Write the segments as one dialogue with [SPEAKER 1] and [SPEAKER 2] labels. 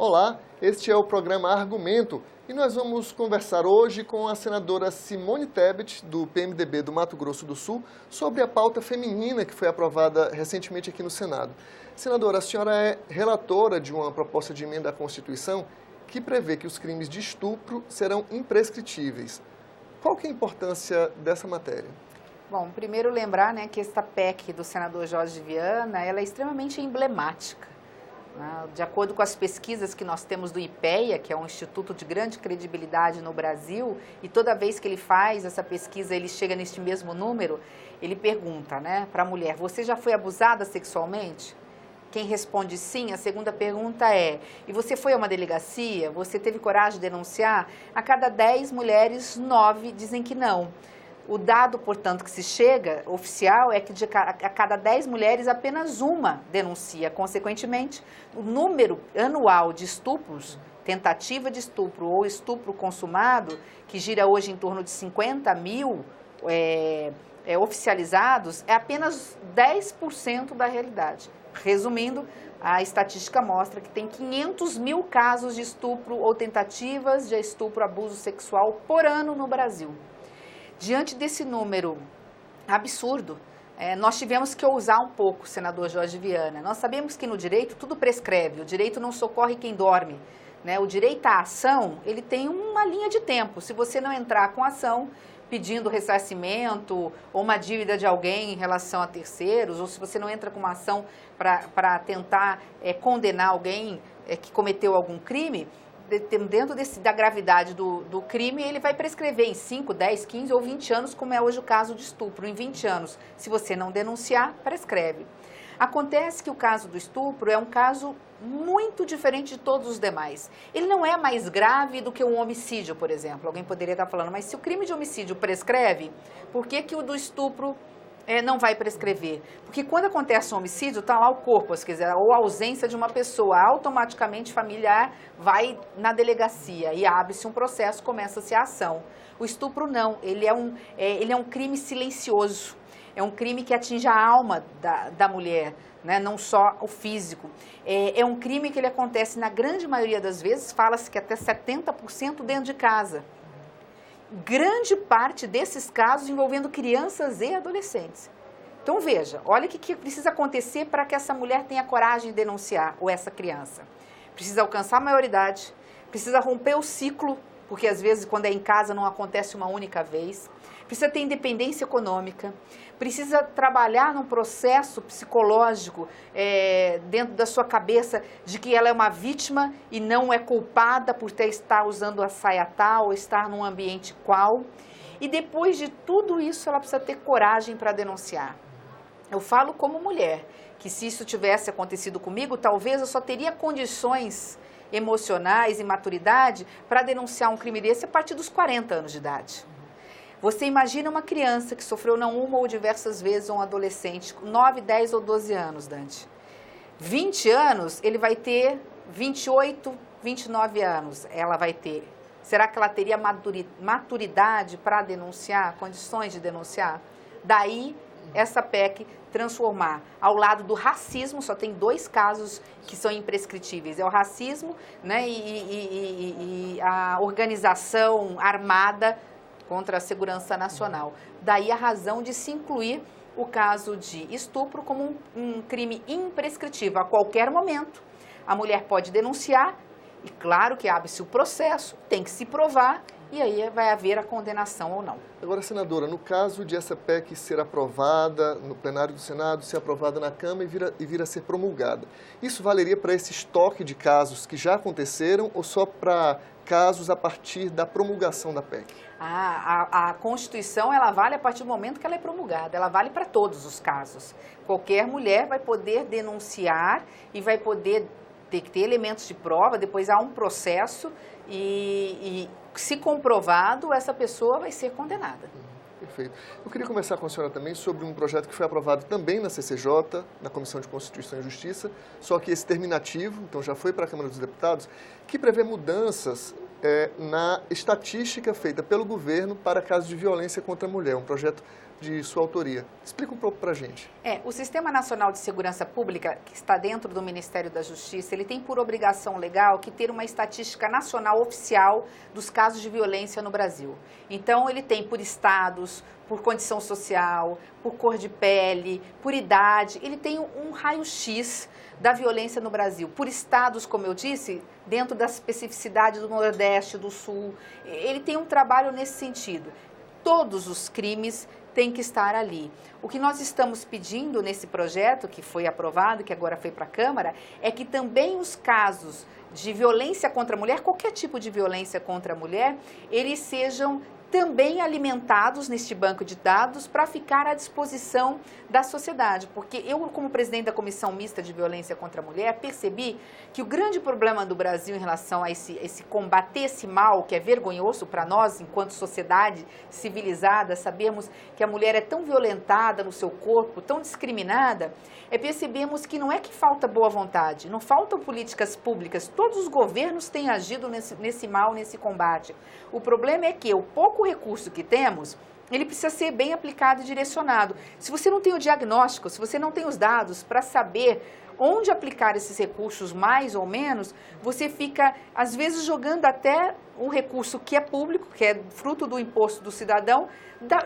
[SPEAKER 1] Olá, este é o programa Argumento e nós vamos conversar hoje com a senadora Simone Tebet, do PMDB do Mato Grosso do Sul, sobre a pauta feminina que foi aprovada recentemente aqui no Senado. Senadora, a senhora é relatora de uma proposta de emenda à Constituição que prevê que os crimes de estupro serão imprescritíveis. Qual que é a importância dessa matéria?
[SPEAKER 2] Bom, primeiro lembrar, que esta PEC do senador Jorge Viana, ela é extremamente emblemática. De acordo com as pesquisas que nós temos do IPEA, que é um instituto de grande credibilidade no Brasil, e toda vez que ele faz essa pesquisa, ele chega neste mesmo número, ele pergunta, para a mulher: você já foi abusada sexualmente? Quem responde sim, a segunda pergunta é: e você foi a uma delegacia? Você teve coragem de denunciar? A cada 10 mulheres, 9 dizem que não. O dado, portanto, que se chega, oficial, é que a cada 10 mulheres, apenas uma denuncia. Consequentemente, o número anual de estupros, tentativa de estupro ou estupro consumado, que gira hoje em torno de 50 mil oficializados, é apenas 10% da realidade. Resumindo, a estatística mostra que tem 500 mil casos de estupro ou tentativas de estupro, abuso sexual por ano no Brasil. Diante desse número absurdo, nós tivemos que ousar um pouco, senador Jorge Viana. Nós sabemos que no direito tudo prescreve, o direito não socorre quem dorme. O direito à ação, ele tem uma linha de tempo. Se você não entrar com ação pedindo ressarcimento ou uma dívida de alguém em relação a terceiros, ou se você não entra com uma ação para tentar condenar alguém que cometeu algum crime, dentro da gravidade do crime, ele vai prescrever em 5, 10, 15 ou 20 anos, como é hoje o caso de estupro. Em 20 anos, se você não denunciar, prescreve. Acontece que o caso do estupro é um caso muito diferente de todos os demais. Ele não é mais grave do que um homicídio, por exemplo. Alguém poderia estar falando, mas se o crime de homicídio prescreve, por que o do estupro não vai prescrever? Porque quando acontece um homicídio, está lá o corpo, ou a ausência de uma pessoa, automaticamente familiar vai na delegacia e abre-se um processo, começa-se a ação. O estupro não, ele é um crime silencioso, é um crime que atinge a alma da mulher, não só o físico. É um crime que ele acontece, na grande maioria das vezes, fala-se que até 70% dentro de casa. Grande parte desses casos envolvendo crianças e adolescentes. Então veja, olha o que precisa acontecer para que essa mulher tenha coragem de denunciar, ou essa criança. Precisa alcançar a maioridade, precisa romper o ciclo, porque às vezes quando é em casa não acontece uma única vez, precisa ter independência econômica, precisa trabalhar num processo psicológico dentro da sua cabeça de que ela é uma vítima e não é culpada por estar usando a saia tal ou estar num ambiente qual. E depois de tudo isso, ela precisa ter coragem para denunciar. Eu falo como mulher, que se isso tivesse acontecido comigo, talvez eu só teria condições emocionais e maturidade para denunciar um crime desse a partir dos 40 anos de idade. Você imagina uma criança que sofreu não uma ou diversas vezes, ou um adolescente, com 9, 10 ou 12 anos, Dante. 20 anos, ele vai ter 28, 29 anos, ela vai ter. Será que ela teria maturidade para denunciar, condições de denunciar? Daí, essa PEC transformar, ao lado do racismo, só tem 2 casos que são imprescritíveis, é o racismo, e a organização armada contra a segurança nacional. Daí a razão de se incluir o caso de estupro como um crime imprescritível. A qualquer momento, a mulher pode denunciar e, claro, que abre-se o processo, tem que se provar e aí vai haver a condenação ou não.
[SPEAKER 1] Agora, senadora, no caso de essa PEC ser aprovada no plenário do Senado, ser aprovada na Câmara e vir a ser promulgada, isso valeria para esse estoque de casos que já aconteceram ou só para casos a partir da promulgação da PEC?
[SPEAKER 2] A Constituição, ela vale a partir do momento que ela é promulgada, ela vale para todos os casos. Qualquer mulher vai poder denunciar e vai poder ter que ter elementos de prova, depois há um processo e se comprovado, essa pessoa vai ser condenada.
[SPEAKER 1] Perfeito. Eu queria conversar com a senhora também sobre um projeto que foi aprovado também na CCJ, na Comissão de Constituição e Justiça, só que esse terminativo, então já foi para a Câmara dos Deputados, que prevê mudanças na estatística feita pelo governo para casos de violência contra a mulher, um projeto de sua autoria. Explica um pouco para a gente.
[SPEAKER 2] O Sistema Nacional de Segurança Pública, que está dentro do Ministério da Justiça, ele tem por obrigação legal que ter uma estatística nacional oficial dos casos de violência no Brasil. Então, ele tem por estados, por condição social, por cor de pele, por idade, ele tem um raio-x da violência no Brasil. Por estados, como eu disse, dentro das especificidades do Nordeste, do Sul, ele tem um trabalho nesse sentido. Todos os crimes têm que estar ali. O que nós estamos pedindo nesse projeto, que foi aprovado, que agora foi para a Câmara, é que também os casos de violência contra a mulher, qualquer tipo de violência contra a mulher, eles sejam também alimentados neste banco de dados para ficar à disposição da sociedade. Porque eu, como presidente da Comissão Mista de Violência contra a Mulher, percebi que o grande problema do Brasil em relação a esse combater esse mal, que é vergonhoso para nós, enquanto sociedade civilizada, sabermos que a mulher é tão violentada no seu corpo, tão discriminada, percebemos que não é que falta boa vontade, não faltam políticas públicas, todos os governos têm agido nesse mal, nesse combate. O problema é que o pouco recurso que temos, ele precisa ser bem aplicado e direcionado. Se você não tem o diagnóstico, se você não tem os dados para saber onde aplicar esses recursos mais ou menos, você fica, às vezes, jogando até o recurso que é público, que é fruto do imposto do cidadão,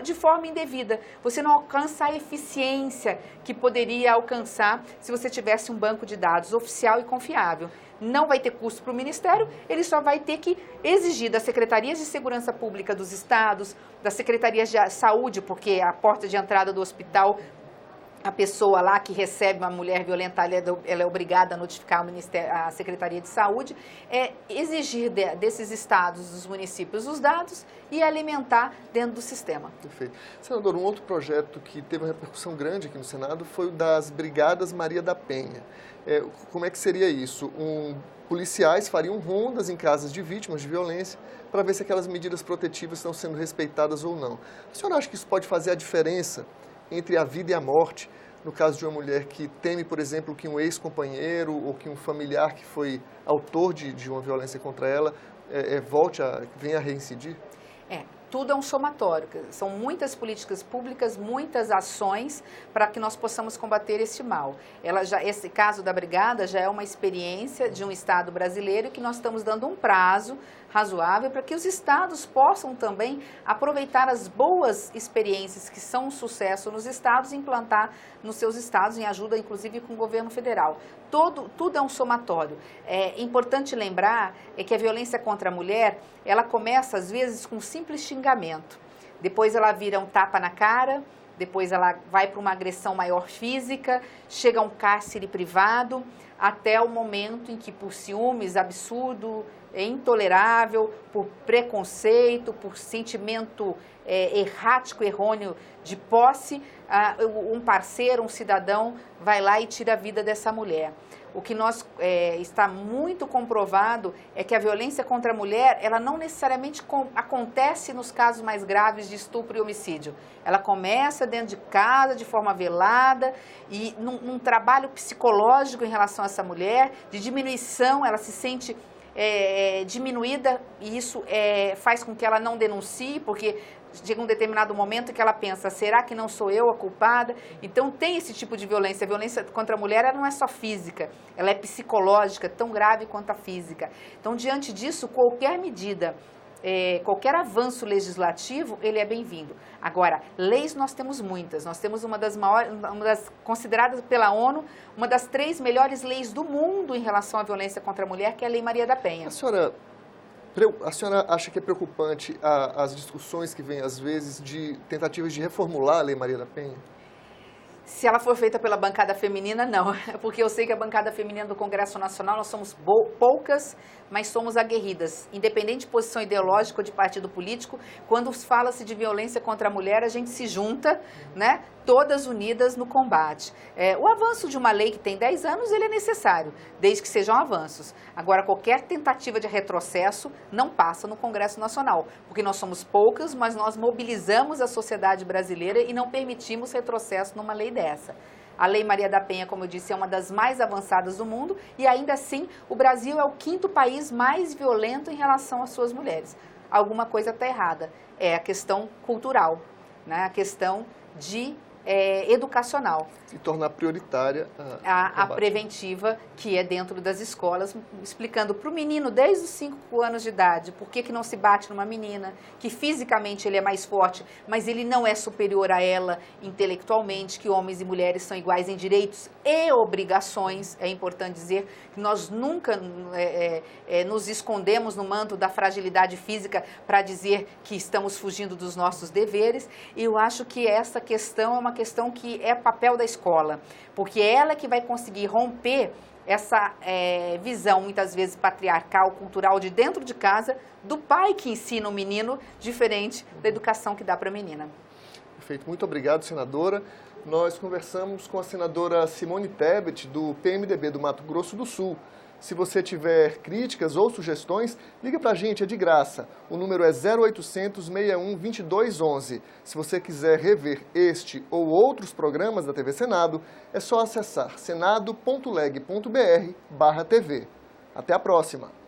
[SPEAKER 2] de forma indevida. Você não alcança a eficiência que poderia alcançar se você tivesse um banco de dados oficial e confiável. Não vai ter custo para o Ministério, ele só vai ter que exigir das Secretarias de Segurança Pública dos estados, das Secretarias de Saúde, porque a porta de entrada do hospital, a pessoa lá que recebe uma mulher violentada, ela é obrigada a notificar a Secretaria de Saúde, exigir desses estados, dos municípios, os dados e alimentar dentro do sistema.
[SPEAKER 1] Perfeito. Senador, um outro projeto que teve uma repercussão grande aqui no Senado foi o das Brigadas Maria da Penha. Como é que seria isso? Policiais fariam rondas em casas de vítimas de violência para ver se aquelas medidas protetivas estão sendo respeitadas ou não. A senhora acha que isso pode fazer a diferença entre a vida e a morte, no caso de uma mulher que teme, por exemplo, que um ex-companheiro ou que um familiar que foi autor de uma violência contra ela venha a reincidir?
[SPEAKER 2] Tudo é um somatório, são muitas políticas públicas, muitas ações para que nós possamos combater este mal. Esse caso da Brigada já é uma experiência de um Estado brasileiro que nós estamos dando um prazo razoável para que os estados possam também aproveitar as boas experiências que são um sucesso nos estados e implantar nos seus estados, em ajuda inclusive com o governo federal. Tudo é um somatório. É importante lembrar que a violência contra a mulher, ela começa às vezes com um simples xingamento, depois ela vira um tapa na cara, depois ela vai para uma agressão maior física, chega a um cárcere privado, até o momento em que por ciúmes, absurdo, intolerável, por preconceito, por sentimento errático, errôneo de posse, um parceiro, um cidadão vai lá e tira a vida dessa mulher. O que está muito comprovado é que a violência contra a mulher, ela não necessariamente acontece nos casos mais graves de estupro e homicídio. Ela começa dentro de casa, de forma velada, e num trabalho psicológico em relação a essa mulher, de diminuição, ela se sente diminuída, e isso faz com que ela não denuncie, porque chega um determinado momento que ela pensa, será que não sou eu a culpada? Então tem esse tipo de violência. A violência contra a mulher, ela não é só física, ela é psicológica, tão grave quanto a física. Então, diante disso, qualquer medida, qualquer avanço legislativo, ele é bem-vindo. Agora, leis nós temos muitas. Nós temos uma das consideradas pela ONU, uma das 3 melhores leis do mundo em relação à violência contra a mulher, que é a Lei Maria da Penha.
[SPEAKER 1] A senhora acha que é preocupante as discussões que vêm, às vezes, de tentativas de reformular a Lei Maria da Penha?
[SPEAKER 2] Se ela for feita pela bancada feminina, não. Porque eu sei que a bancada feminina do Congresso Nacional, nós somos poucas, mas somos aguerridas. Independente de posição ideológica ou de partido político, quando fala-se de violência contra a mulher, a gente se junta, né? Todas unidas no combate. O avanço de uma lei que tem 10 anos, ele é necessário, desde que sejam avanços. Agora, qualquer tentativa de retrocesso não passa no Congresso Nacional, porque nós somos poucas, mas nós mobilizamos a sociedade brasileira e não permitimos retrocesso numa lei dessa. A Lei Maria da Penha, como eu disse, é uma das mais avançadas do mundo e ainda assim o Brasil é o 5º país mais violento em relação às suas mulheres. Alguma coisa está errada. É a questão cultural, né? A questão de educacional.
[SPEAKER 1] E tornar prioritária
[SPEAKER 2] a preventiva, que é dentro das escolas, explicando para o menino desde os 5 anos de idade por que não se bate numa menina, que fisicamente ele é mais forte, mas ele não é superior a ela intelectualmente, que homens e mulheres são iguais em direitos e obrigações. É importante dizer que nós nunca nos escondemos no manto da fragilidade física para dizer que estamos fugindo dos nossos deveres. E eu acho que essa questão é uma questão que é papel da escola, porque é ela que vai conseguir romper essa visão, muitas vezes patriarcal, cultural, de dentro de casa, do pai que ensina o menino, diferente da educação que dá para a menina.
[SPEAKER 1] Perfeito. Muito obrigado, senadora. Nós conversamos com a senadora Simone Tebet, do PMDB do Mato Grosso do Sul. Se você tiver críticas ou sugestões, liga para a gente, é de graça. O número é 0800 61 2211. Se você quiser rever este ou outros programas da TV Senado, é só acessar senado.leg.br/TV. Até a próxima!